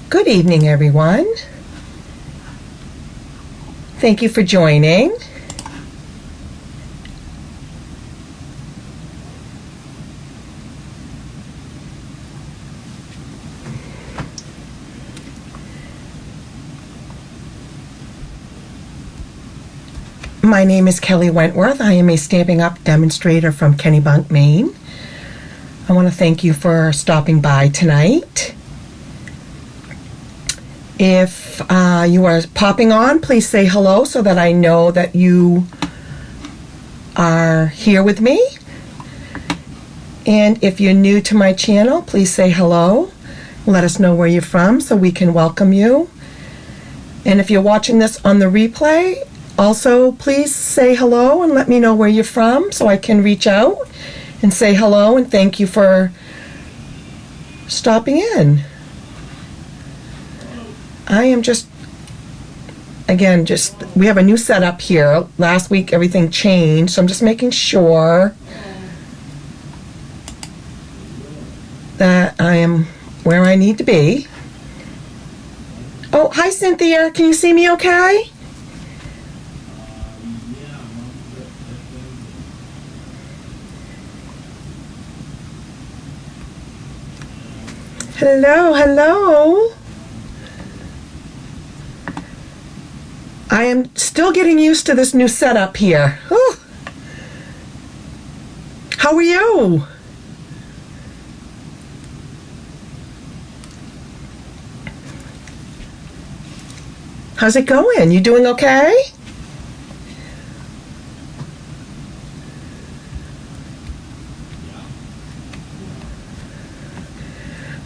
Good evening, everyone. Thank you for joining. My name is Kelly Wentworth. I am a Stampin' Up! Demonstrator from Kennebunk, Maine. I want to thank you for stopping by tonight. If you are popping on, please say hello so that I know that you are here with me. And if you're new to my channel, please say hello. Let us know where you're from so we can welcome you. And if you're watching this on the replay, also please say hello and let me know where you're from so I can reach out and say hello and thank you for stopping in. I am we have a new setup here. Last week everything changed, so I'm just making sure that I am where I need to be. Oh, hi Cynthia, can you see me okay? Hello, hello. I am still getting used to this new setup here. Whew. How are you? How's it going? You doing okay?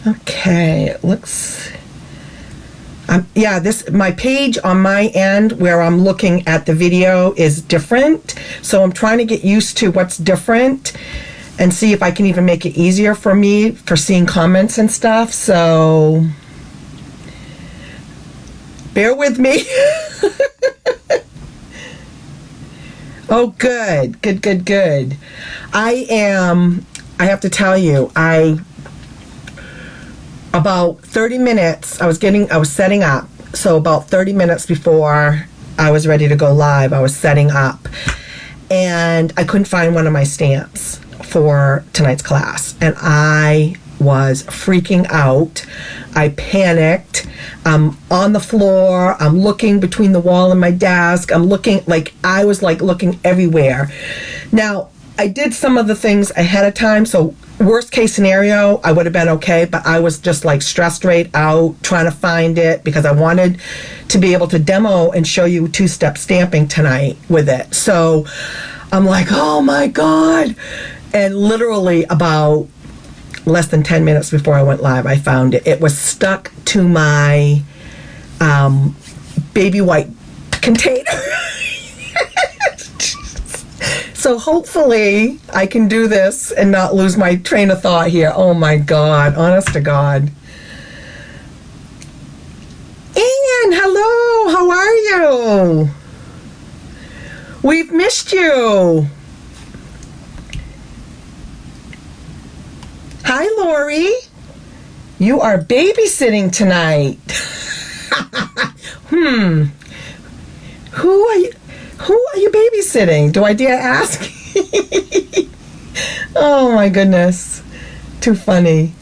Okay, it looks... my page on my end where I'm looking at the video is different, so I'm trying to get used to what's different and see if I can even make it easier for me for seeing comments and stuff, so bear with me. Oh, good. I have to tell you, about 30 minutes, I was setting up. So about 30 minutes before I was ready to go live, I was setting up. And I couldn't find one of my stamps for tonight's class. And I was freaking out. I panicked. I'm on the floor. I'm looking between the wall and my desk. I'm looking, I was looking everywhere. Now, I did some of the things ahead of time, so worst case scenario, I would have been okay, but I was just stressed right out trying to find it because I wanted to be able to demo and show you two-step stamping tonight with it. So I'm like, oh my God. And literally about less than 10 minutes before I went live, I found it. It was stuck to my baby white container. So hopefully I can do this and not lose my train of thought here. Oh my God, honest to God. Ann, hello, how are you? We've missed you. Hi, Lori. You are babysitting tonight. Who are you babysitting? Do I dare ask? Oh my goodness. Too funny.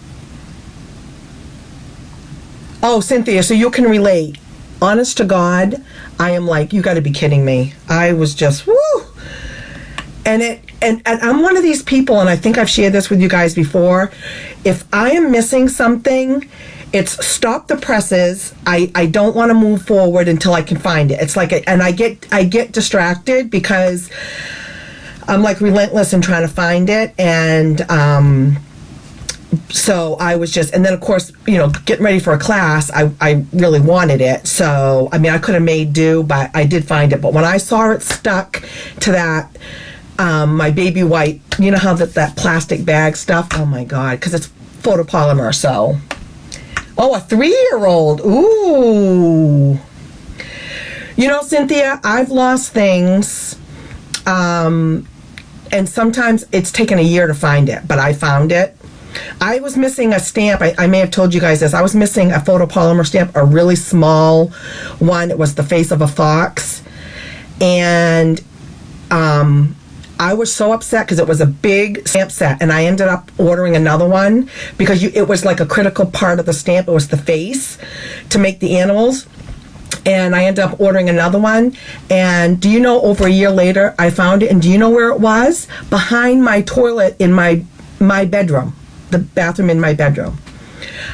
Oh, Cynthia, so you can relate. Honest to God, I am you got to be kidding me. I was just, woo! And I'm one of these people, and I think I've shared this with you guys before. If I am missing something, it's stop the presses. I don't want to move forward until I can find it. It's and I get distracted because I'm relentless in trying to find it. And so I was just, and then of course, getting ready for a class, I really wanted it. So, I could have made do, but I did find it. But when I saw it stuck to that, my baby white, you know how that plastic bag stuff? Oh my God, because it's photopolymer, so. Oh, a 3-year-old. Ooh. Cynthia, I've lost things, and sometimes it's taken a year to find it, but I found it. I was missing a stamp. I may have told you guys this. I was missing a photopolymer stamp, a really small one. It was the face of a fox. And I was so upset because it was a big stamp set, and I ended up ordering another one because it was like a critical part of the stamp. It was the face to make the animals. And I ended up ordering another one. And do you know, over a year later, I found it. And do you know where it was? Behind my toilet in my bedroom. The bathroom in my bedroom.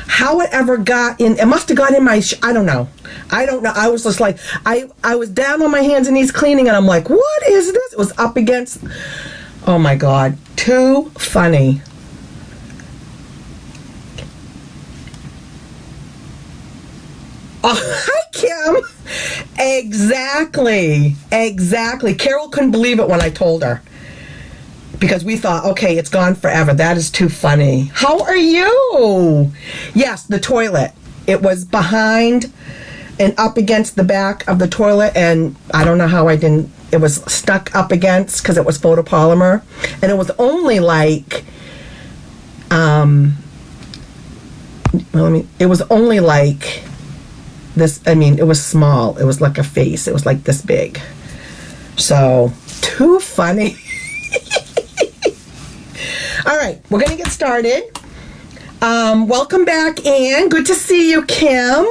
How it ever got in, it must have got in my, I don't know. I was just like, I was down on my hands and knees cleaning, and I'm like, what is this? It was up against, oh my God, too funny. Oh, hi, Kim. Exactly. Carol couldn't believe it when I told her. Because we thought, okay, it's gone forever. That is too funny. How are you? Yes, the toilet. It was behind and up against the back of the toilet, and I don't know how I didn't. It was stuck up against because it was photopolymer, and it was only like, it was only like this. I mean, it was small. It was like a face. It was like this big. So, too funny. All right, we're going to get started. Welcome back, Anne. Good to see you, Kim.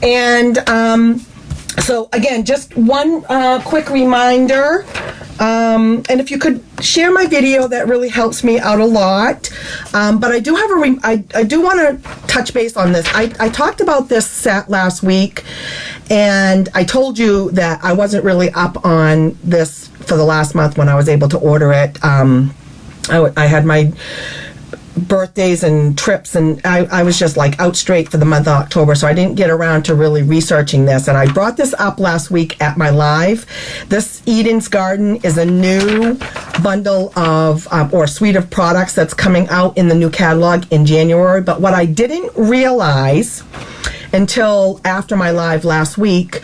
And so, again, just one quick reminder. And if you could share my video, that really helps me out a lot. But I do have I do want to touch base on this. I talked about this set last week, and I told you that I wasn't really up on this for the last month when I was able to order it. I had my birthdays and trips, and I was just like out straight for the month of October, so I didn't get around to really researching this. And I brought this up last week at my live. This Eden's Garden is a new bundle of or suite of products that's coming out in the new catalog in January. But what I didn't realize until after my live last week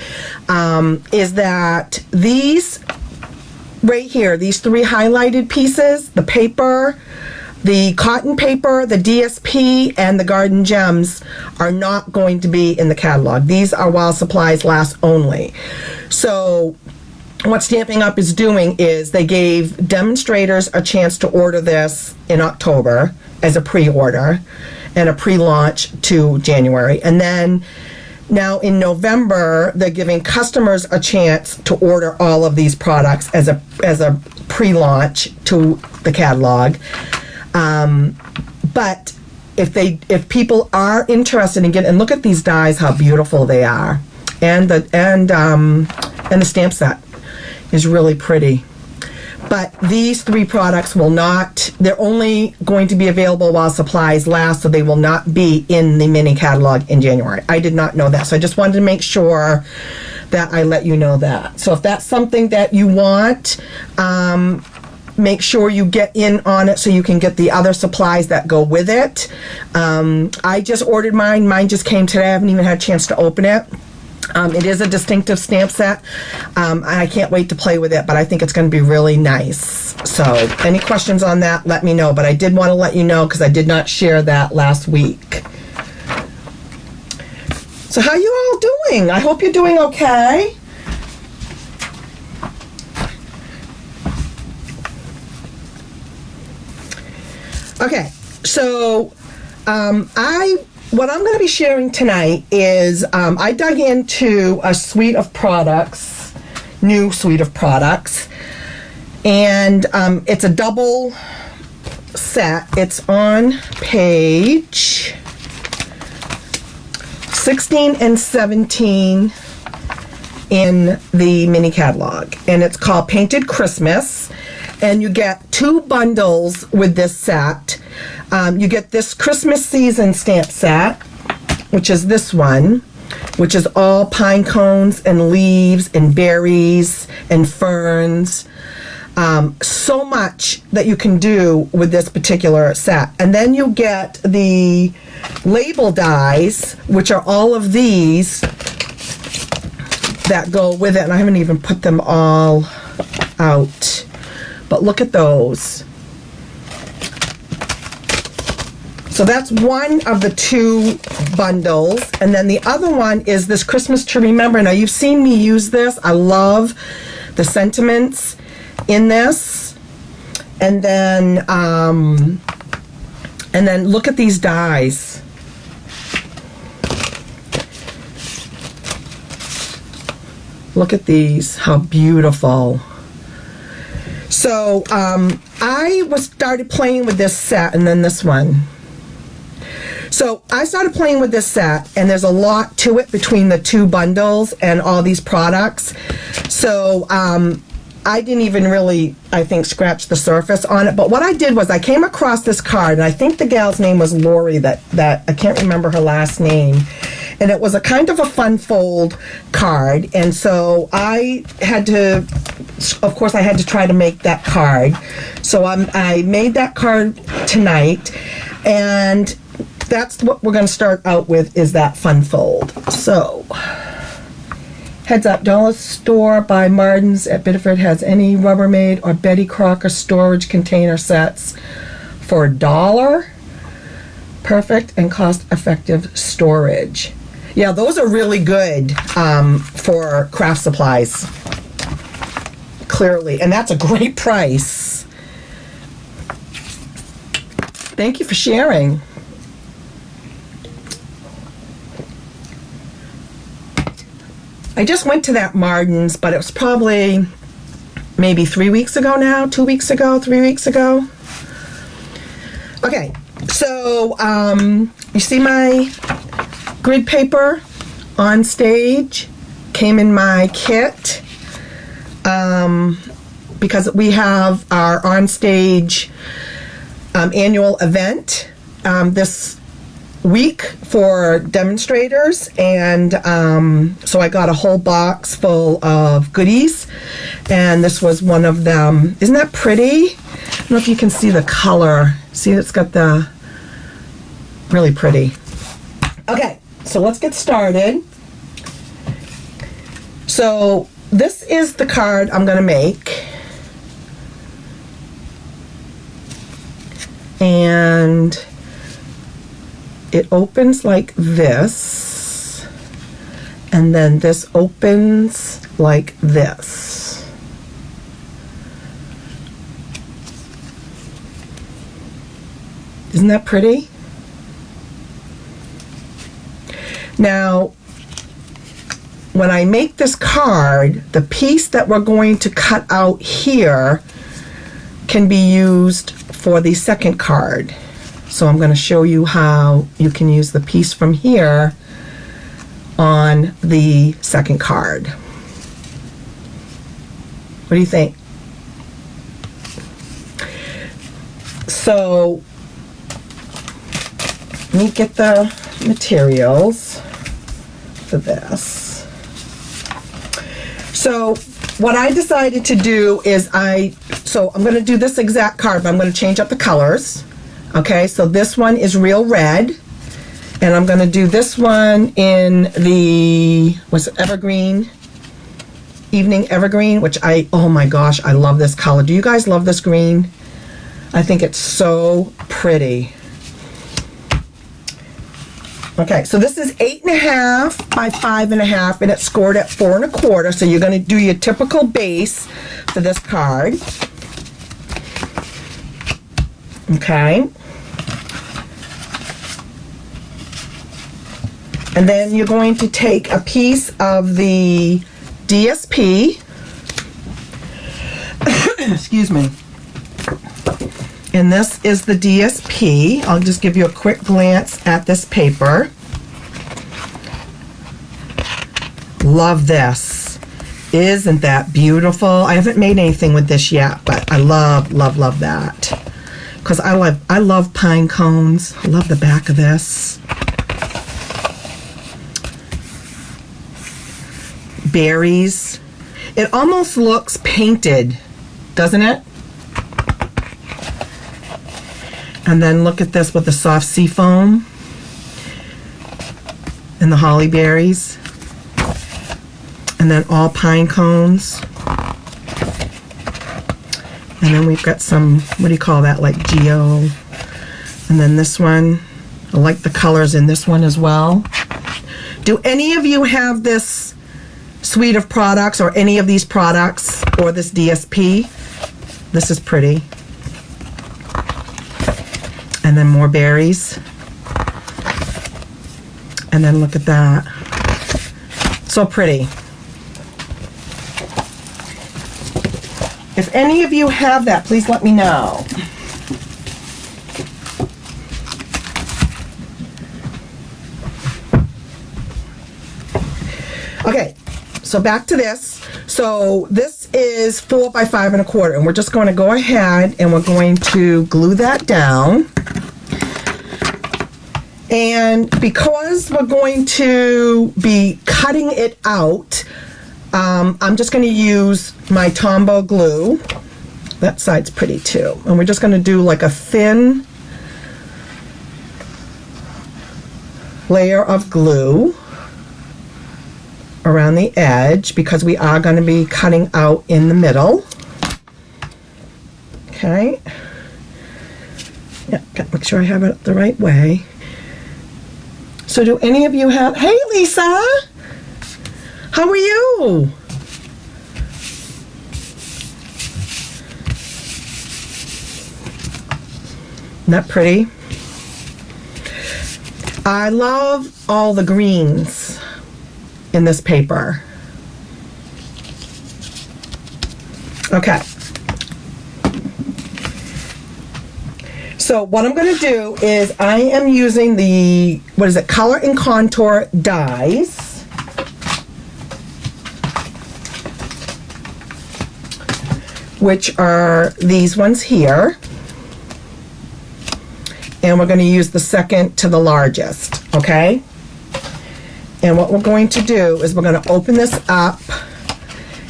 is that these right here, these three highlighted pieces, the paper, the cotton paper, the DSP, and the Garden Gems, are not going to be in the catalog. These are while supplies last only. So what Stampin' Up! Is doing is they gave demonstrators a chance to order this in October as a pre-order and a pre-launch to January. And then now in November, they're giving customers a chance to order all of these products as a pre-launch to the catalog. But if people are interested in getting, and look at these dies, how beautiful they are, and the stamp set is really pretty. But these three products will not, they're only going to be available while supplies last, so they will not be in the mini catalog in January. I did not know that, so I just wanted to make sure that I let you know that. So if that's something that you want, make sure you get in on it so you can get the other supplies that go with it. I just ordered mine. Mine just came today. I haven't even had a chance to open it. It is a distinctive stamp set. I can't wait to play with it, but I think it's going to be really nice. So any questions on that, let me know. But I did want to let you know because I did not share that last week. So how you all doing? I hope you're doing okay. Okay, so what I'm going to be sharing tonight is I dug into a suite of products, new suite of products, and it's a double set. It's on page 16 and 17 in the mini catalog, and it's called Painted Christmas. And you get two bundles with this set. You get this Christmas season stamp set, which is this one, which is all pine cones and leaves and berries and ferns. So much that you can do with this particular set. And then you get the label dies, which are all of these that go with it. And I haven't even put them all out. But look at those. So that's one of the 2 bundles. And then the other one is this Christmas to Remember. Now, you've seen me use this. I love the sentiments in this. And then look at these dies. Look at these, how beautiful. So I started playing with this set, and then this one. So I started playing with this set, and there's a lot to it between the 2 bundles and all these products. So I didn't even really, I think, scratch the surface on it. But what I did was I came across this card, and I think the gal's name was Lori, that I can't remember her last name. And it was a kind of a fun fold card. And so I had to, of course, I had to try to make that card. So I made that card tonight. And that's what we're going to start out with, is that fun fold. So, heads up, dollar store by Martin's at Biddeford has any Rubbermaid or Betty Crocker storage container sets for $1. Perfect and cost-effective storage. Yeah, those are really good for craft supplies, clearly. And that's a great price. Thank you for sharing. I just went to that Martin's, but it was probably maybe 3 weeks ago now, 2 weeks ago, 3 weeks ago. Okay, so you see my grid paper on stage came in my kit because we have our on stage annual event this week for demonstrators, and so I got a whole box full of goodies, and this was one of them. Isn't that pretty? I don't know if you can see the color. See, it's got the really pretty. Okay, so let's get started. So this is the card I'm going to make, and it opens like this, and then this opens like this. Isn't that pretty? Now, when I make this card, the piece that we're going to cut out here can be used for the second card. So I'm going to show you how you can use the piece from here on the second card. What do you think? So let me get the materials for this. So what I decided to do is I'm going to do this exact card, but I'm going to change up the colors. Okay, so this one is real red, and I'm going to do this one in the, what's it, evergreen, evening evergreen, which oh my gosh, I love this color. Do you guys love this green? I think it's so pretty. Okay, so this is 8.5 by 5.5, and it's scored at 4 1/4. So you're going to do your typical base for this card. Okay. And then you're going to take a piece of the DSP. Excuse me. And this is the DSP. I'll just give you a quick glance at this paper. Love this. Isn't that beautiful? I haven't made anything with this yet, but I love, love, love that. Because I love pine cones. I love the back of this. Berries. It almost looks painted, doesn't it? And then look at this with the soft sea foam and the holly berries, and then all pine cones, and then we've got some, what do you call that, like geo, And then this one, I like the colors in this one as well. Do any of you have this suite of products or any of these products or this DSP? This is pretty. And then more berries. And then look at that. So pretty. If any of you have that, please let me know. Okay, so back to this. So this is 4 by 5 1/4, and we're just going to go ahead and we're going to glue that down. And because we're going to be cutting it out, I'm just going to use my Tombow glue. That side's pretty too. And we're just going to do like a thin layer of glue around the edge because we are going to be cutting out in the middle. Okay. Yeah, gotta make sure I have it the right way. So do any of you have, hey Lisa, how are you? Isn't that pretty? I love all the greens in this paper. Okay. So what I'm going to do is I am using the, what is it, Color and Contour dies. Which are these ones here. And we're going to use the second to the largest, okay? And what we're going to do is we're going to open this up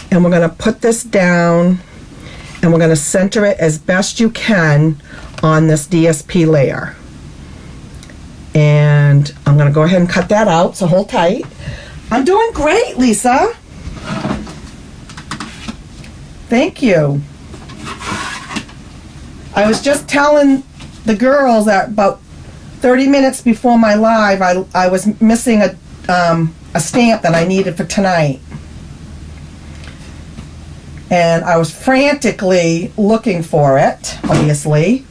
and we're going to put this down and we're going to center it as best you can on this DSP layer. And I'm going to go ahead and cut that out, so hold tight. I'm doing great, Lisa. Thank you. I was just telling the girls that about 30 minutes before my live, I was missing a stamp that I needed for tonight. And I was frantically looking for it, obviously.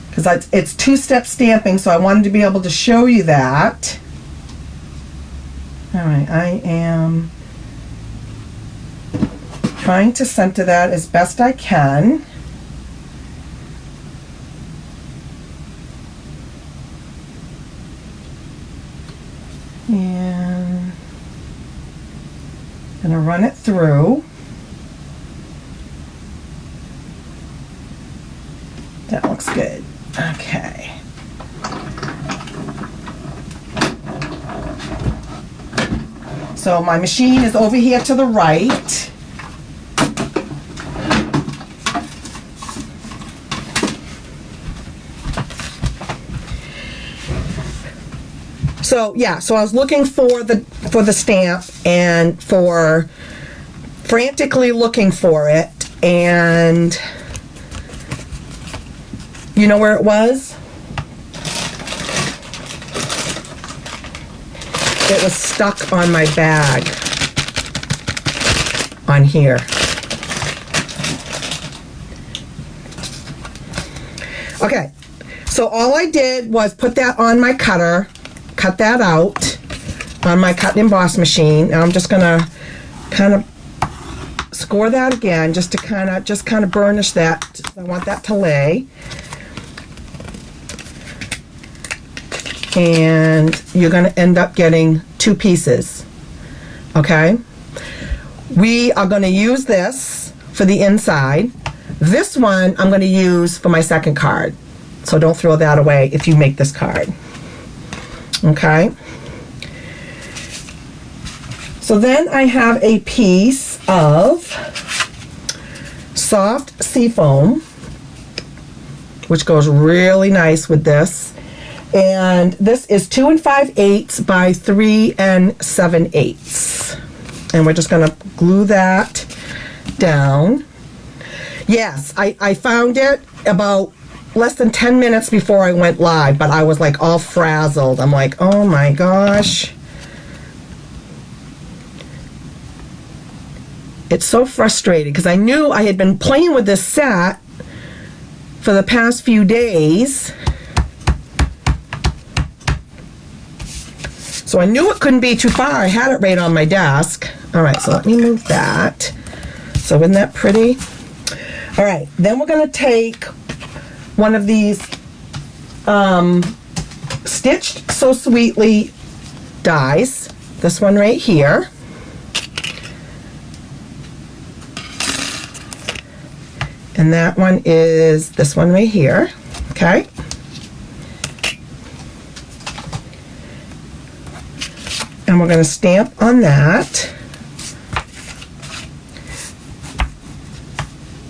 Because it's two-step stamping, so I wanted to be able to show you that. Alright, I am trying to center that as best I can. And I'm going to run it through. That looks good. Okay. So my machine is over here to the right. So yeah, so I was looking for the stamp and frantically looking for it, and you know where it was? It was stuck on my bag on here. Okay, so all I did was put that on my cutter, cut that out on my cut and emboss machine, and I'm just gonna kind of score that again just to kind of burnish that. I want that to lay. And you're going to end up getting two pieces. Okay? We are going to use this for the inside. This one I'm going to use for my second card. So don't throw that away if you make this card. Okay? So then I have a piece of soft seafoam, which goes really nice with this. And this is 2 5/8 by 3 7/8. And we're just going to glue that down. Yes, I found it about less than 10 minutes before I went live, but I was like all frazzled. I'm like, oh my gosh. It's so frustrating because I knew I had been playing with this set for the past few days. So I knew it couldn't be too far. I had it right on my desk. All right, so let me move that. So isn't that pretty? All right, then we're going to take one of these Stitched So Sweetly dies. This one right here. And that one is this one right here. Okay. And we're going to stamp on that.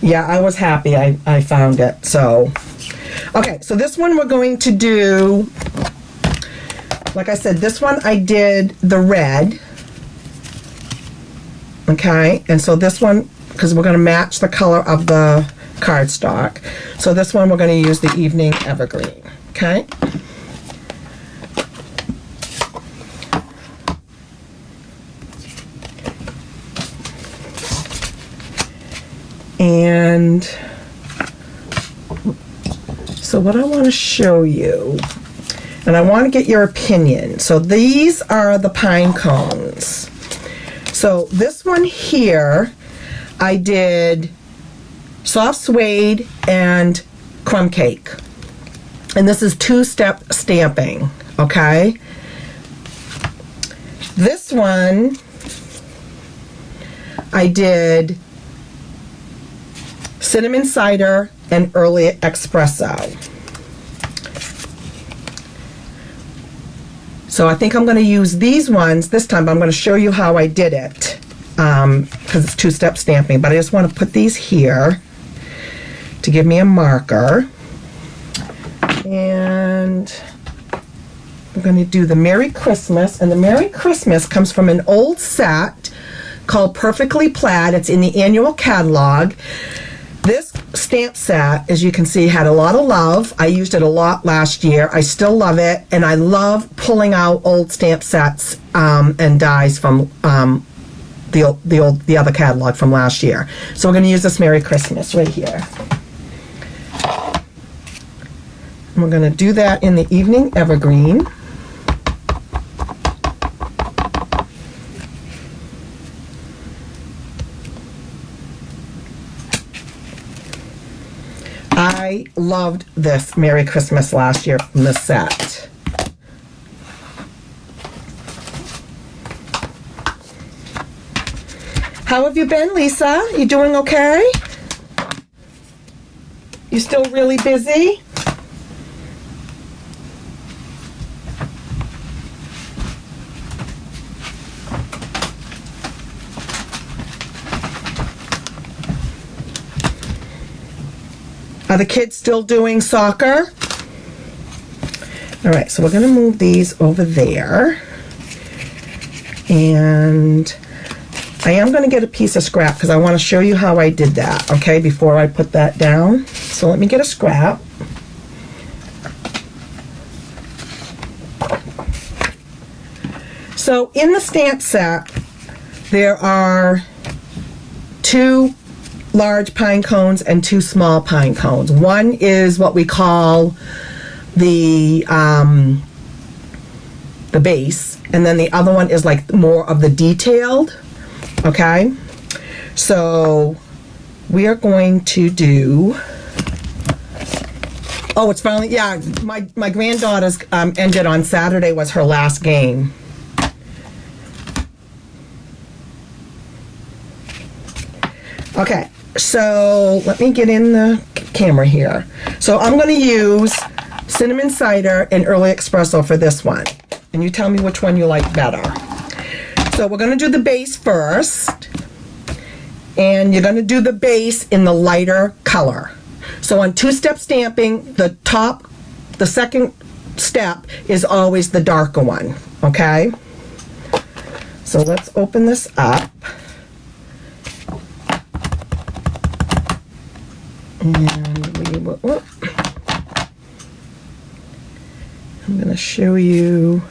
Yeah, I was happy I found it. So, okay, so this one we're going to do, like I said, this one I did the red. Okay, and so this one, because we're going to match the color of the cardstock. So this one we're going to use the Evening Evergreen. Okay. And so what I want to show you, and I want to get your opinion. So these are the pine cones. So this one here, I did soft suede and crumb cake. And this is two-step stamping, okay? This one, I did cinnamon cider and early espresso. So I think I'm going to use these ones this time, but I'm going to show you how I did it because it's two-step stamping. But I just want to put these here to give me a marker. And we're going to do the Merry Christmas. And the Merry Christmas comes from an old set called Perfectly Plaid. It's in the annual catalog. This stamp set, as you can see, had a lot of love. I used it a lot last year. I still love it, and I love pulling out old stamp sets and dies from the other catalog from last year. So we're going to use this Merry Christmas right here. And we're going to do that in the Evening Evergreen. I loved this Merry Christmas last year from this set. How have you been, Lisa? You doing okay? You still really busy? Are the kids still doing soccer? All right, so we're going to move these over there. And I am going to get a piece of scrap because I want to show you how I did that, okay, before I put that down. So let me get a scrap. So in the stamp set, there are two large pine cones and two small pine cones. One is what we call the base, and then the other one is like more of the detailed. Okay, so we are going to do. Oh, it's finally, yeah. My granddaughter's ended on Saturday was her last game. Okay. So let me get in the camera here. So I'm going to use cinnamon cider and early espresso for this one. And you tell me which one you like better. So we're going to do the base first. And you're going to do the base in the lighter color. So on two-step stamping, the second step is always the darker one. Okay? So let's open this up. And we will, I'm going to show you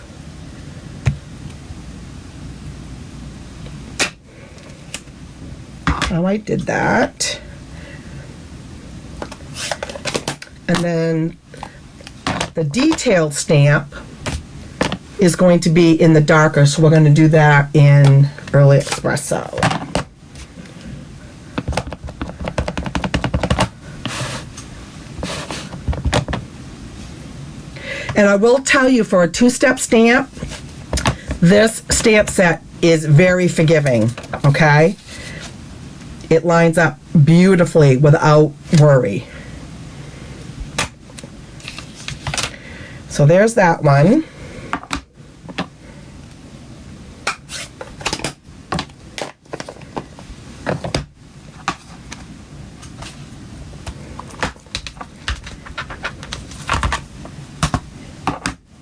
how I did that. And then the detailed stamp is going to be in the darker, so we're going to do that in Early Espresso. And I will tell you, for a two-step stamp, this stamp set is very forgiving, okay? It lines up beautifully without worry. So there's that one.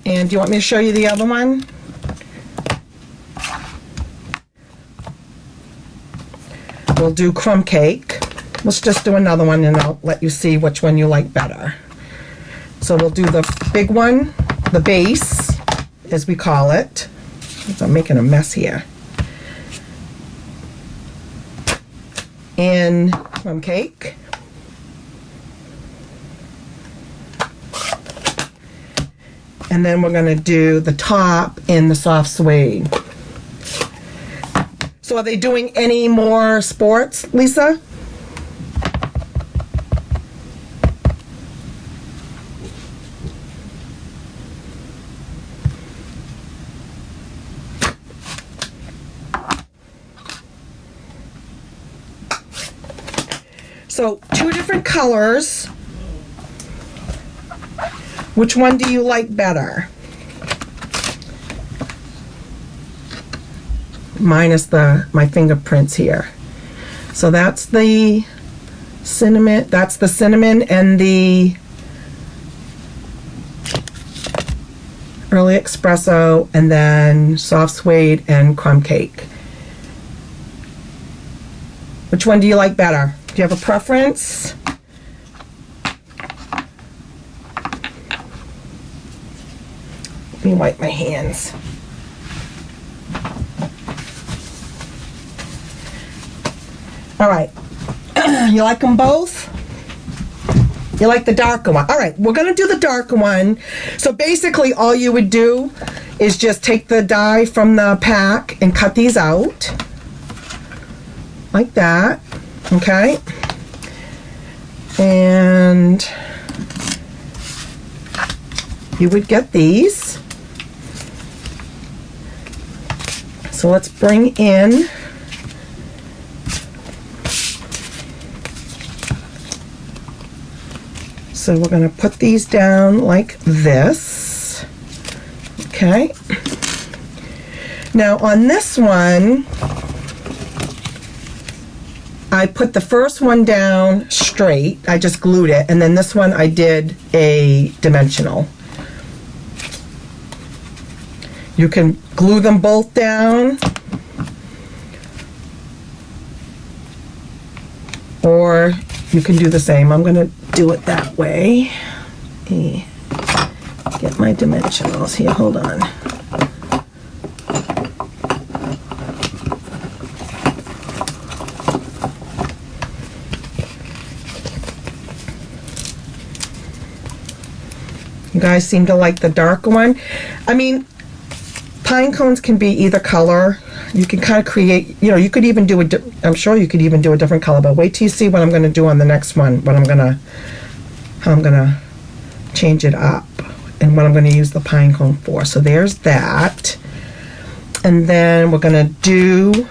And do you want me to show you the other one? We'll do crumb cake. Let's just do another one and I'll let you see which one you like better. So we'll do the big one, the base, as we call it. I'm making a mess here. In crumb cake. And then we're going to do the top in the soft suede. So are they doing any more sports, Lisa? So two different colors. Which one do you like better? Minus my fingerprints here. So that's the cinnamon, and the Early Espresso, and then soft suede and crumb cake. Which one do you like better? Do you have a preference? Let me wipe my hands. All right. You like them both? You like the darker one? All right, we're going to do the darker one. So basically all you would do is just take the die from the pack and cut these out. Like that. Okay? And you would get these. So let's bring in so we're going to put these down like this. Okay. Now on this one, I put the first one down straight. I just glued it, and then this one I did a dimensional. You can glue them both down, or you can do the same. I'm going to do it that way. Get my dimensionals here. Hold on. You guys seem to like the darker one. I mean, pine cones can be either color. You can kind of create, you know, you could even do I'm sure you could even do a different color, but wait till you see what I'm going to do on the next one, how I'm going to change it up and what I'm going to use the pine cone for. So there's that. And then we're going to do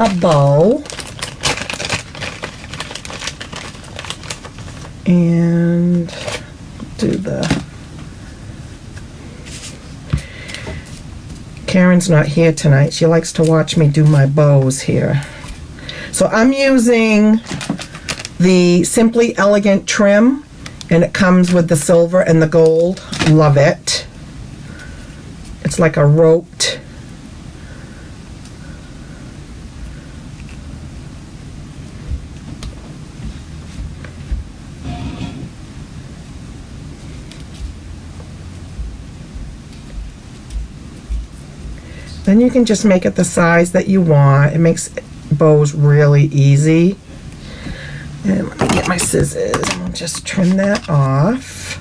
a bow. And do the... Karen's not here tonight. She likes to watch me do my bows here. So I'm using the Simply Elegant trim, and it comes with the silver and the gold. Love it. It's like a roped. Then you can just make it the size that you want. It makes bows really easy. And let me get my scissors and I'll just trim that off.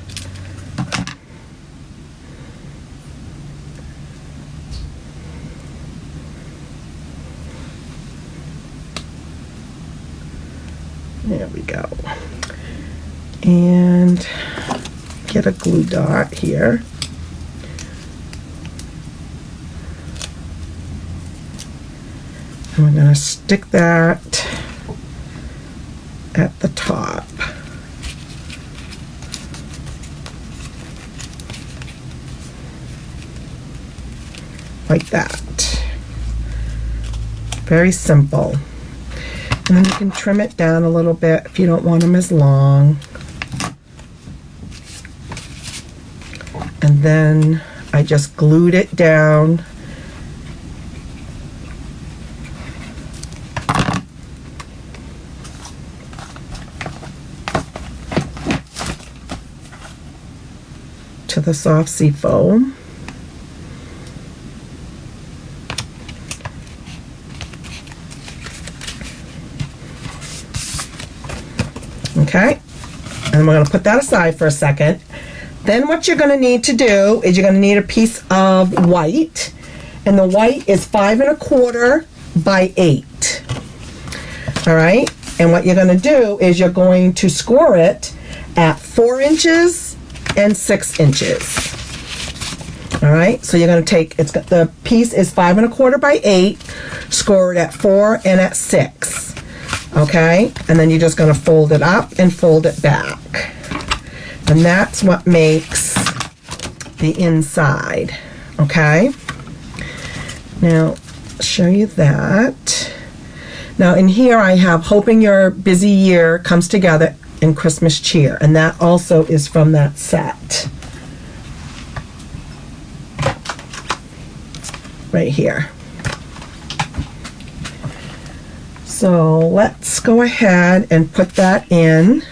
There we go. And get a glue dot here. And we're going to stick that at the top. Like that. Very simple. And then you can trim it down a little bit if you don't want them as long. And then I just glued it down. To the soft sea foam. Okay, and we're going to put that aside for a second. Then what you're going to need to do is you're going to need a piece of white, and the white is 5 1/4 by 8. All right, and what you're going to do is you're going to score it at 4 inches and 6 inches. All right, so you're going to take, it's got, the piece is 5 1/4 by 8, score it at 4 and at 6. Okay, and then you're just going to fold it up and fold it back. And that's what makes the inside. Okay, now show you that. Now in here I have Hoping Your Busy Year Comes Together in Christmas Cheer, and that also is from that set. Right here. So let's go ahead and put that in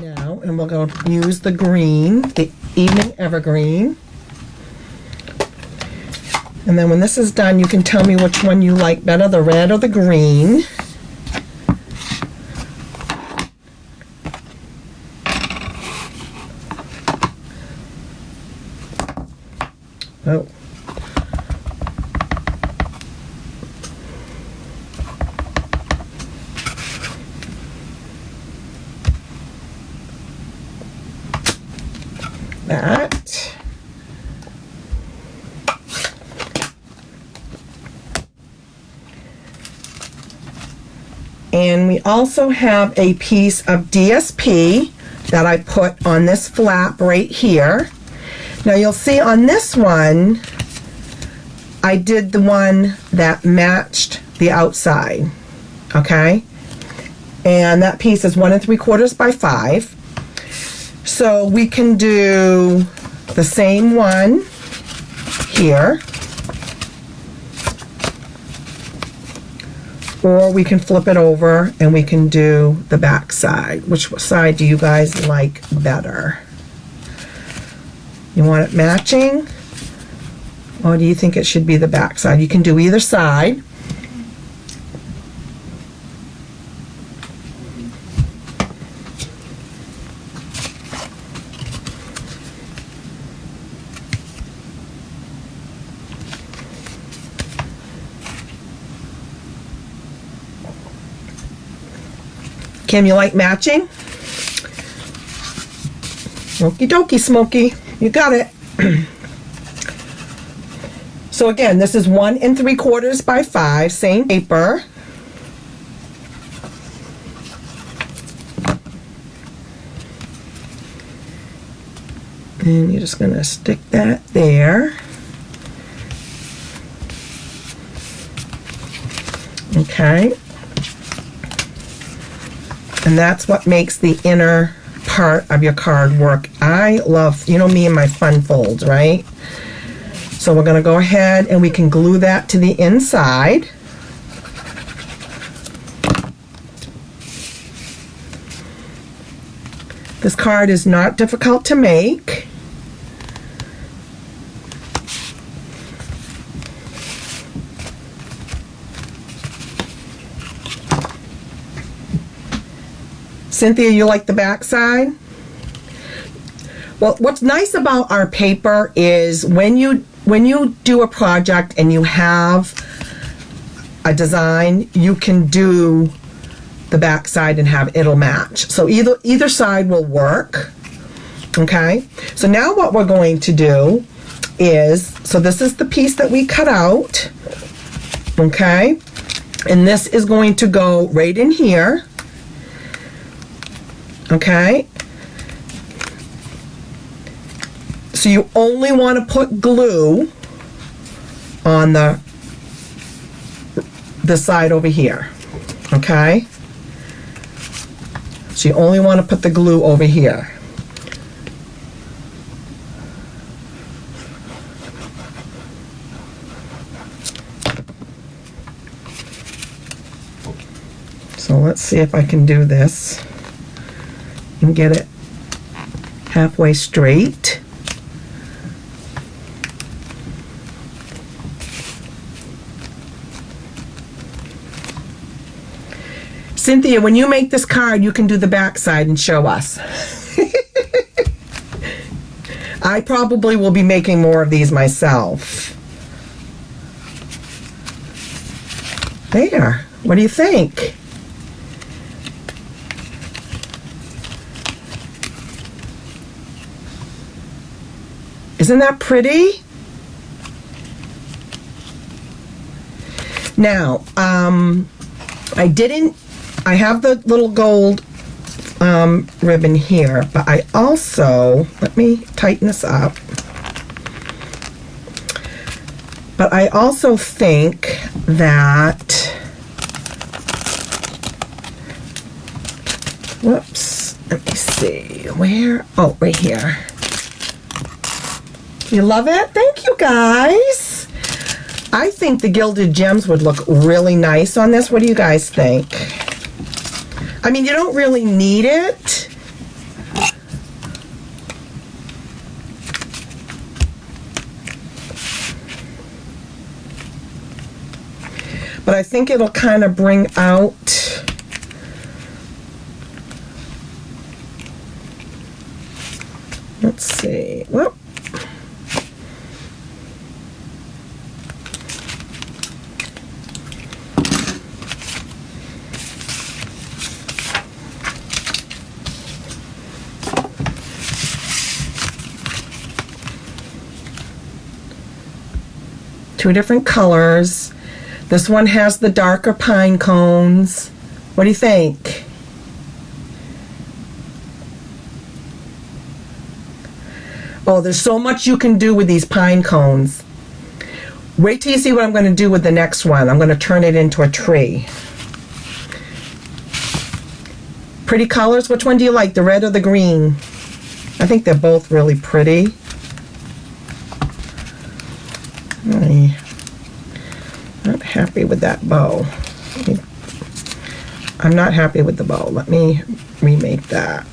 now, and we're going to use the green, the Evening Evergreen. And then when this is done, you can tell me which one you like better, the red or the green. Oh. That. And we also have a piece of DSP that I put on this flap right here. Now you'll see on this one, I did the one that matched the outside, okay? And that piece is 1 3/4 by 5. So we can do the same one here, or we can flip it over and we can do the back side. Which side do you guys like better? You want it matching, or do you think it should be the back side? You can do either side. Kim, you like matching? Okie dokie, Smokey. You got it. So again, this is 1 3/4 by 5, same paper. And you're just going to stick that there. Okay. And that's what makes the inner part of your card work. I love, you know me and my fun folds, right? So we're going to go ahead and we can glue that to the inside. This card is not difficult to make. Cynthia, you like the back side? Well, what's nice about our paper is when you do a project and you have a design, you can do the back side and it'll match. So either side will work. Okay, so now what we're going to do is, so this is the piece that we cut out, okay, and this is going to go right in here, okay. So you only want to put glue on the side over here, okay. So you only want to put the glue over here. So let's see if I can do this and get it halfway straight. Cynthia, when you make this card, you can do the back side and show us. I probably will be making more of these myself. There. What do you think? Isn't that pretty? Now, I have the little gold ribbon here, but I also, let me tighten this up. But I also think that, whoops, let me see, where, oh, right here. You love it? Thank you, guys. I think the gilded gems would look really nice on this. What do you guys think? I mean, you don't really need it. But I think it'll kind of bring out let's see. Whoop. Two different colors. This one has the darker pine cones. What do you think? Oh, there's so much you can do with these pine cones. Wait till you see what I'm going to do with the next one. I'm going to turn it into a tree. Pretty colors. Which one do you like, the red or the green? I think they're both really pretty. I'm not happy with that bow. I'm not happy with the bow. Let me remake that.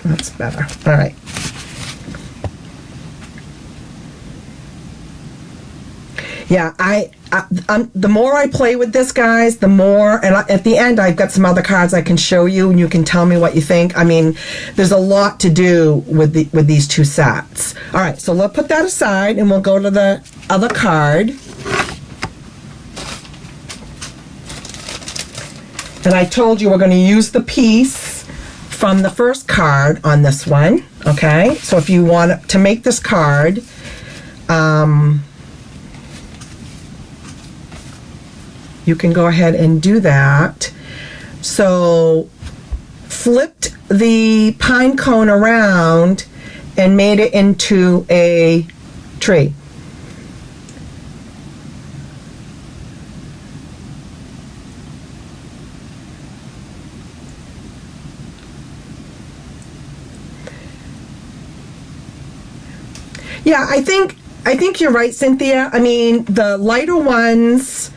That's better. All right. Yeah, the more I play with this, guys, the more, and at the end, I've got some other cards I can show you, and you can tell me what you think. I mean, there's a lot to do with these two sets. All right, so let's put that aside, and we'll go to the other card. And I told you we're going to use the piece from the first card on this one, okay? So if you want to make this card, you can go ahead and do that. So flipped the pine cone around and made it into a tree. Yeah, I think you're right, Cynthia. I mean, the lighter ones,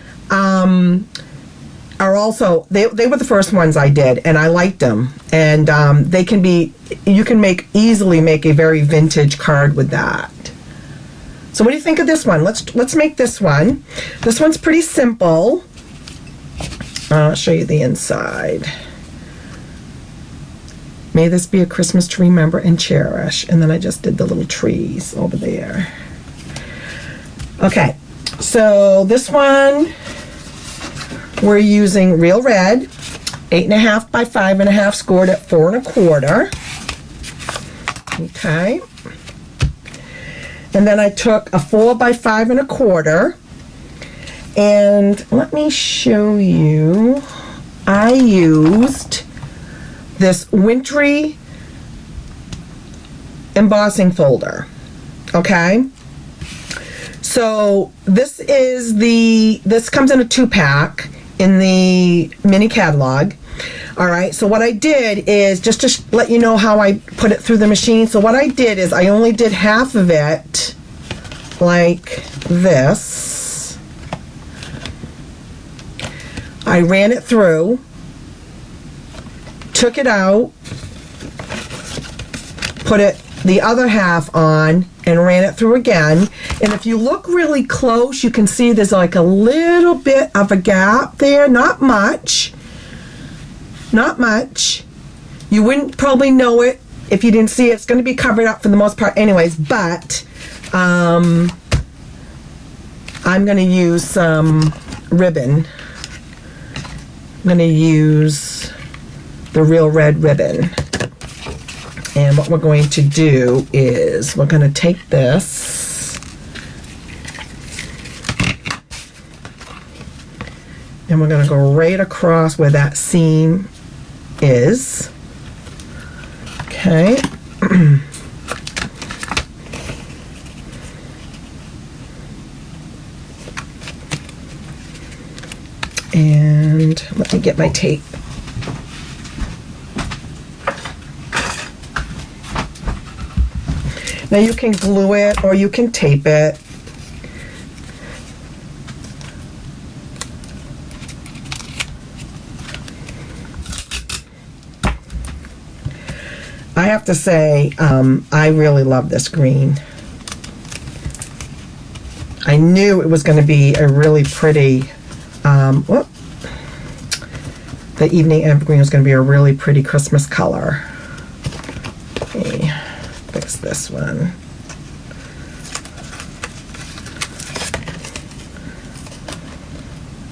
are also, they were the first ones I did, and I liked them. And they can be, you can easily make a very vintage card with that. So what do you think of this one? Let's make this one. This one's pretty simple. I'll show you the inside. May this be a Christmas to remember and cherish. And then I just did the little trees over there. Okay, so this one, we're using real red, 8.5 by 5.5, scored at 4 1/4. Okay. And then I took a 4 by 5 1/4. And let me show you, I used this wintry embossing folder. Okay. So this comes in a 2-pack in the mini catalog. All right, so what I did is, just to let you know how I put it through the machine, so what I did is I only did half of it like this. I ran it through, took it out, put the other half on, and ran it through again. And if you look really close, you can see there's like a little bit of a gap there. Not much. Not much. You wouldn't probably know it if you didn't see it. It's going to be covered up for the most part anyways, but I'm going to use some ribbon. I'm going to use the real red ribbon. And what we're going to do is we're going to take this and we're going to go right across where that seam is. Okay. And let me get my tape. Now you can glue it or you can tape it. I have to say, I really love this green. I knew it was going to be a really pretty, the evening evergreen was going to be a really pretty Christmas color. Let me fix this one.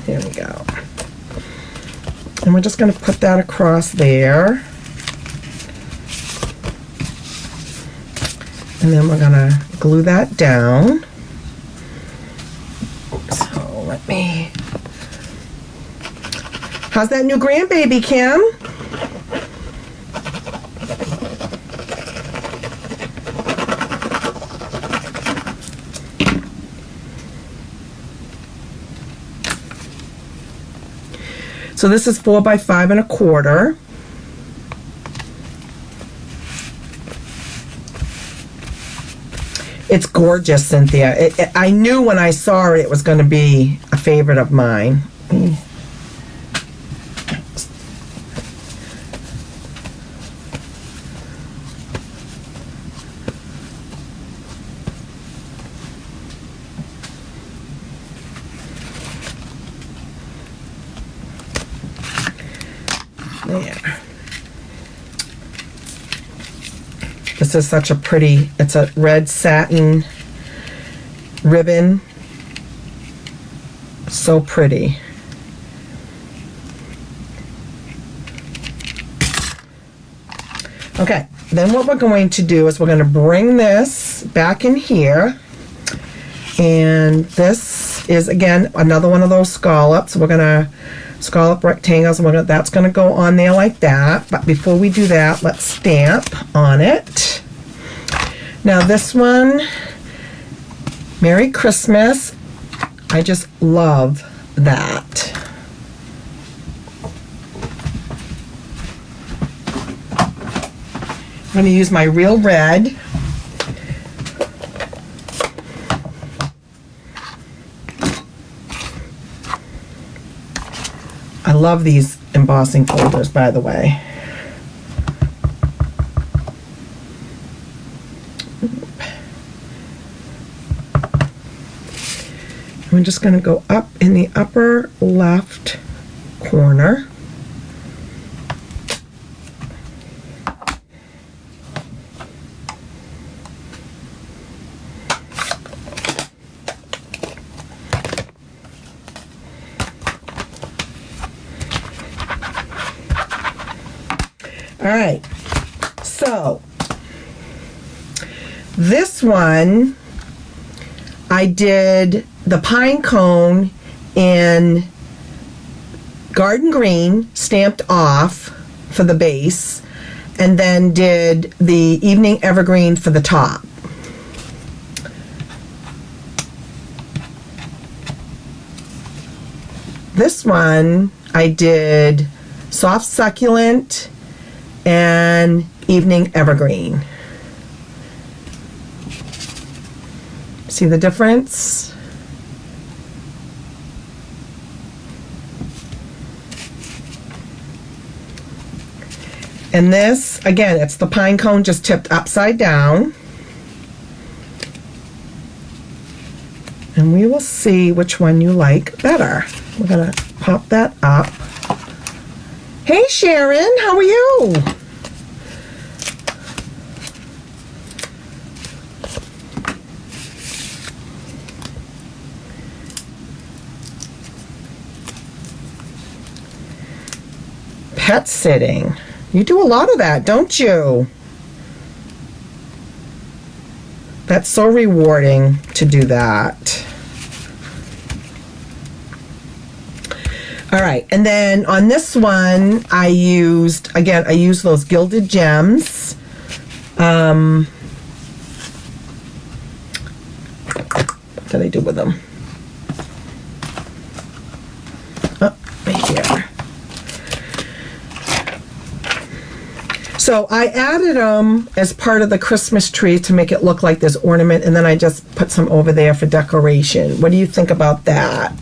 Here we go. And we're just going to put that across there. And then we're going to glue that down. So let me... How's that new grandbaby, Kim? So this is 4 by 5 1/4. It's gorgeous, Cynthia. I knew when I saw it, it was going to be a favorite of mine. There. This is such a pretty, it's a red satin ribbon. So pretty. Okay, then what we're going to do is we're going to bring this back in here. And this is, again, another one of those scallops. We're going to scallop rectangles, and that's going to go on there like that. But before we do that, let's stamp on it. Now this one, Merry Christmas. I just love that. I'm going to use my real red. I love these embossing folders, by the way. I'm just going to go up in the upper left corner. All right, so this one I did the pine cone in garden green, stamped off for the base, and then did the evening evergreen for the top. This one I did soft succulent and evening evergreen. See the difference? And this, again, it's the pine cone just tipped upside down. And we will see which one you like better. We're gonna pop that up. Hey Sharon, how are you? Pet sitting. You do a lot of that, don't you? That's so rewarding to do that. All right, and then on this one, I used those gilded gems. What did I do with them? Oh, right here. So I added them as part of the Christmas tree to make it look like there's ornament, and then I just put some over there for decoration. What do you think about that?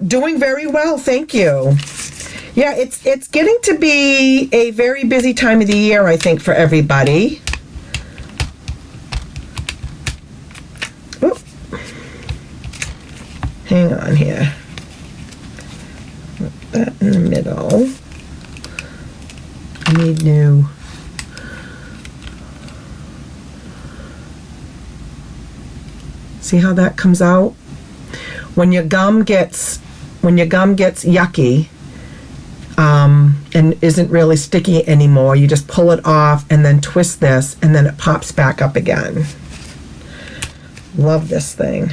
Doing very well, thank you. Yeah, it's getting to be a very busy time of the year, I think, for everybody. Oop. Hang on here. Put that in the middle. I need new. See how that comes out? When your gum gets yucky and isn't really sticky anymore, you just pull it off and then twist this, and then it pops back up again. Love this thing.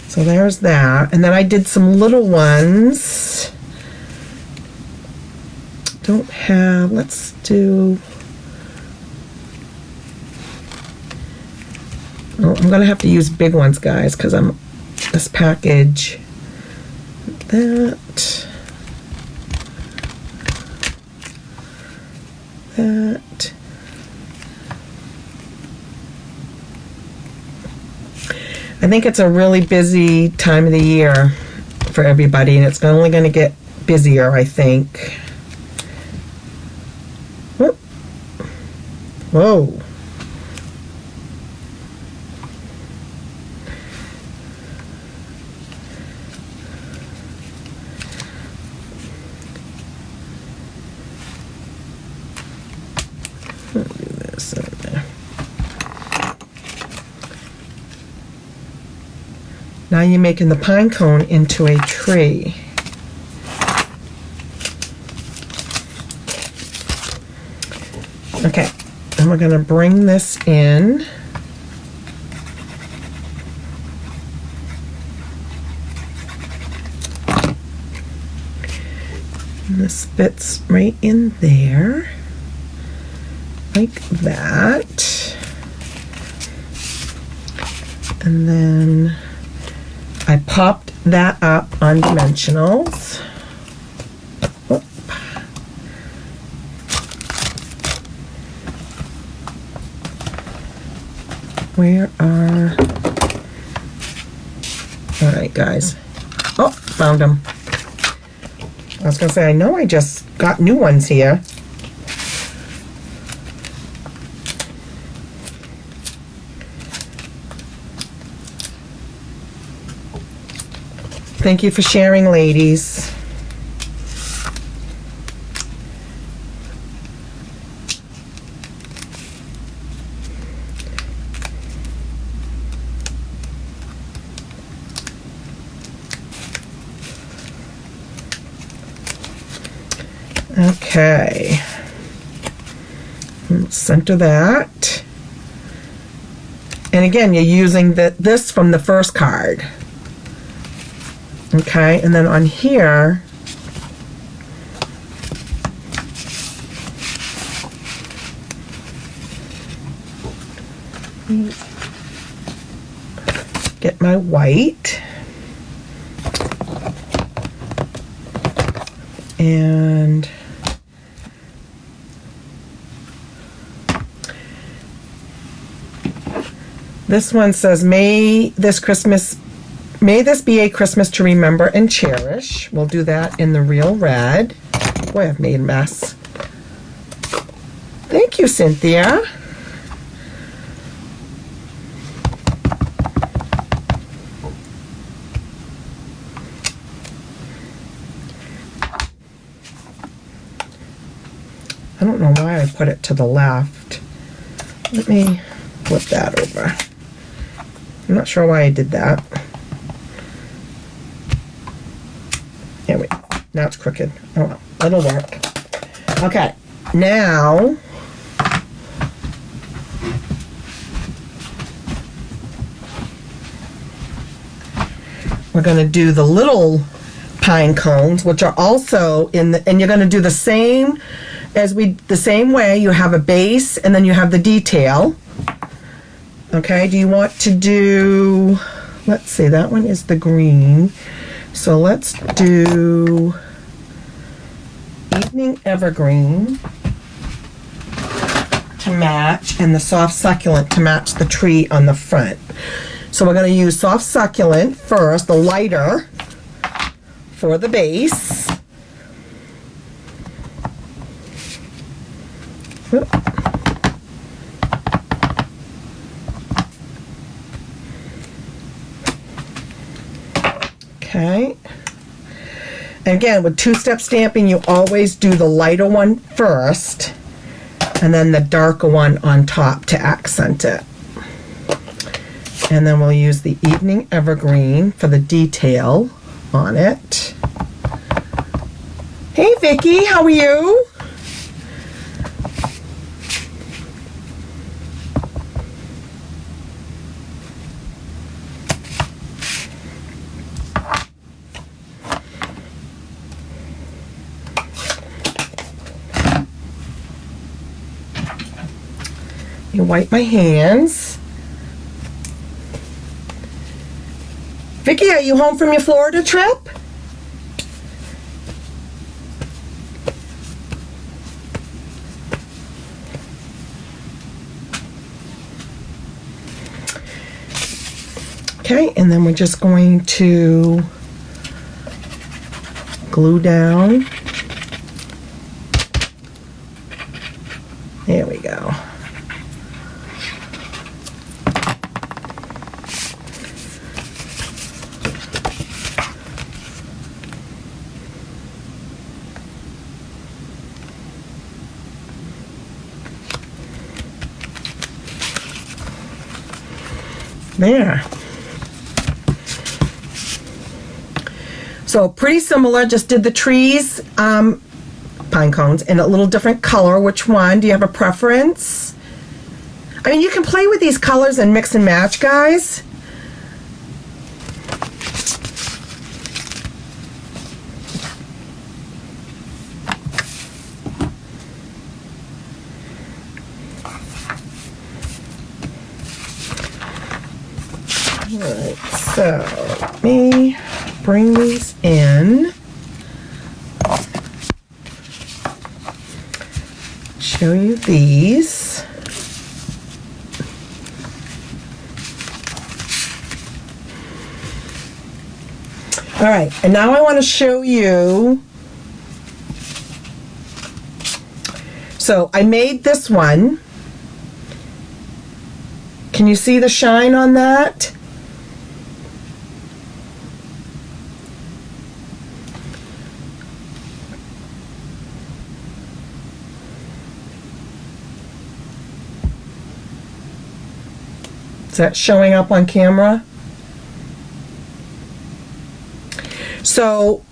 So there's that, and then I did some little ones. Don't have. Let's do. Oh, I'm gonna have to use big ones, guys, because I'm this package. That. I think it's a really busy time of the year for everybody, and it's only going to get busier, I think. Whoop. Whoa. Now you're making the pine cone into a tree. Okay, and we're going to bring this in. And this fits right in there, like that. And then popped that up on dimensionals. Oop. Where are... All right, guys. Oh, found them. I was going to say, I know I just got new ones here. Thank you for sharing, ladies. Okay. Center that. And again, you're using this from the first card. Okay, and then on here, get my white, and this one says, May this be a Christmas to remember and cherish. We'll do that in the real red. Boy, I've made a mess. Thank you, Cynthia. I don't know why I put it to the left. Let me flip that over. I'm not sure why I did that. There we go. Now it's crooked. Oh well, it'll work. Okay, now we're going to do the little pine cones, which are also in the, and you're going to do the same as the same way. You have a base and then you have the detail. Okay, do you want to do, let's see, that one is the green. So let's do Evening Evergreen to match, and the Soft Succulent to match the tree on the front. So we're going to use Soft Succulent first, the lighter, for the base. Whoop. Okay. And again, with two-step stamping, you always do the lighter one first and then the darker one on top to accent it. And then we'll use the Evening Evergreen for the detail on it. Hey Vicki, how are you? You wipe my hands. Vicki, are you home from your Florida trip? Okay, and then we're just going to glue down. There we go. There. So pretty similar, just did the trees, pine cones, in a little different color. Which one? Do you have a preference? I mean, you can play with these colors and mix and match, guys. Alright, so let me bring these in. Show you these. Alright, and now I want to show you. So I made this one. Can you see the shine on that? Is that showing up on camera? So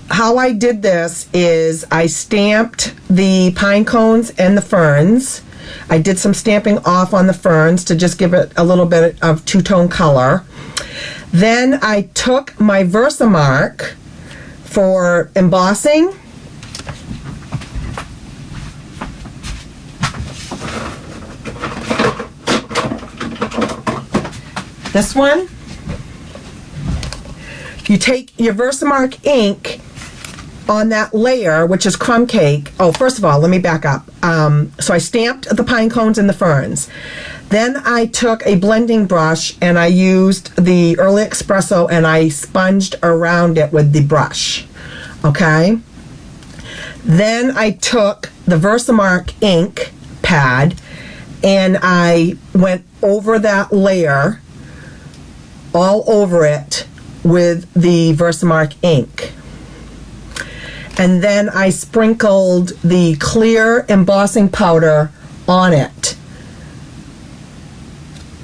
how I did this is I stamped the pine cones and the ferns. I did some stamping off on the ferns to just give it a little bit of two-tone color. Then I took my Versamark for embossing. This one. You take your Versamark ink on that layer, which is crumb cake. Oh, first of all, let me back up. So I stamped the pine cones and the ferns. Then I took a blending brush and I used the Early Espresso and I sponged around it with the brush. Okay? Then I took the Versamark ink pad and I went over that layer, all over it, with the Versamark ink. And then I sprinkled the clear embossing powder on it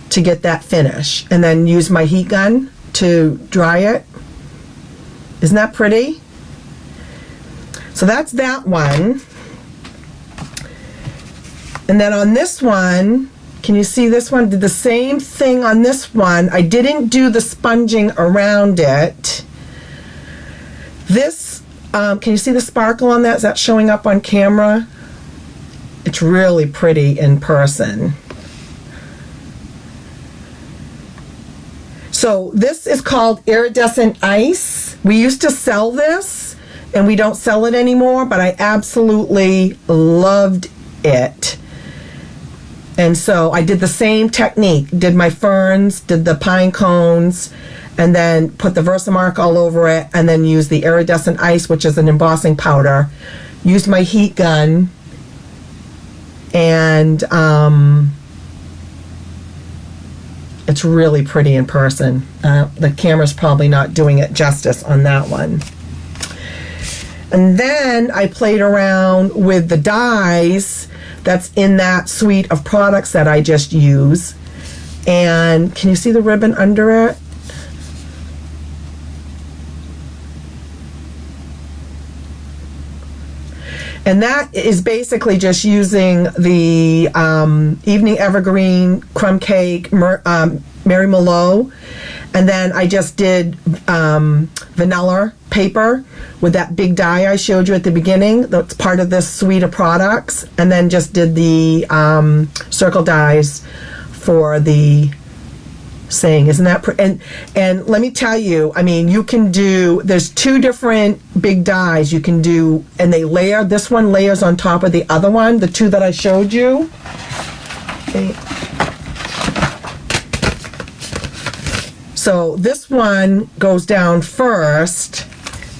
to get that finish. And then use my heat gun to dry it. Isn't that pretty? So that's that one. And then on this one, can you see this one? Did the same thing on this one. I didn't do the sponging around it. This, can you see the sparkle on that? Is that showing up on camera? It's really pretty in person. So this is called iridescent ice. We used to sell this and we don't sell it anymore, but I absolutely loved it. And so I did the same technique, did my ferns, did the pine cones, and then put the Versamark all over it, and then used the iridescent ice, which is an embossing powder. Used my heat gun, and it's really pretty in person. The camera's probably not doing it justice on that one. And then I played around with the dies that's in that suite of products that I just use. And can you see the ribbon under it? And that is basically just using the Evening Evergreen, Crumb Cake, Mary Merlot, and then I just did vanilla paper with that big die I showed you at the beginning. That's part of this suite of products. And then just did the circle dies for the saying. Isn't that and let me tell you, I mean, you can do, there's two different big dies you can do, and they layer. This one layers on top of the other one, the two that I showed you. Okay. So this one goes down first,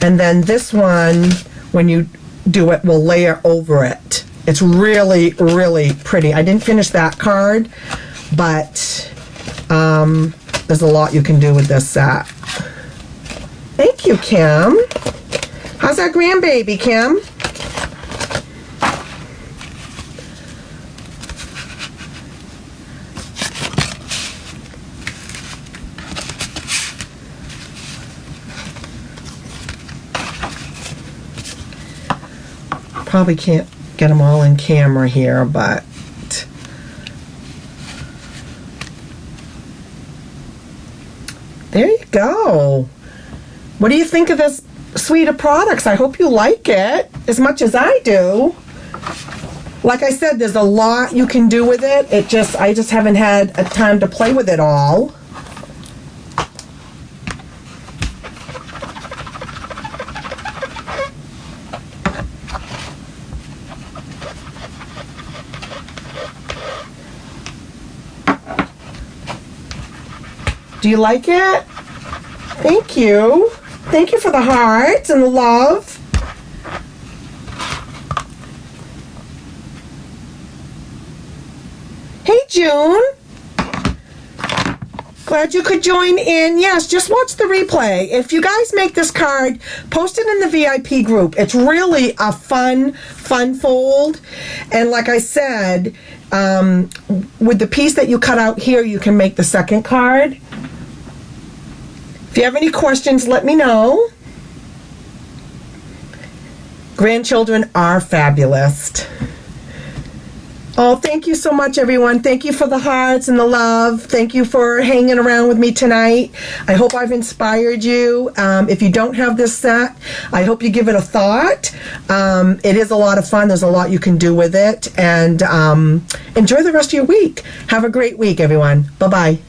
and then this one, when you do it, will layer over it. It's really, really pretty. I didn't finish that card, but there's a lot you can do with this set. Thank you, Kim. How's our grandbaby, Kim? Probably can't get them all in camera here, but there you go. What do you think of this suite of products? I hope you like it as much as I do. Like I said, there's a lot you can do with it. I just haven't had a time to play with it all. Do you like it? Thank you. Thank you for the hearts and the love. Hey, June. Glad you could join in. Yes, just watch the replay. If you guys make this card, post it in the VIP group. It's really a fun fold. And like I said, with the piece that you cut out here, you can make the second card. If you have any questions, let me know. Grandchildren are fabulous. Oh, thank you so much, everyone. Thank you for the hearts and the love. Thank you for hanging around with me tonight. I hope I've inspired you. If you don't have this set, I hope you give it a thought. It is a lot of fun. There's a lot you can do with it. And enjoy the rest of your week. Have a great week, everyone. Bye-bye.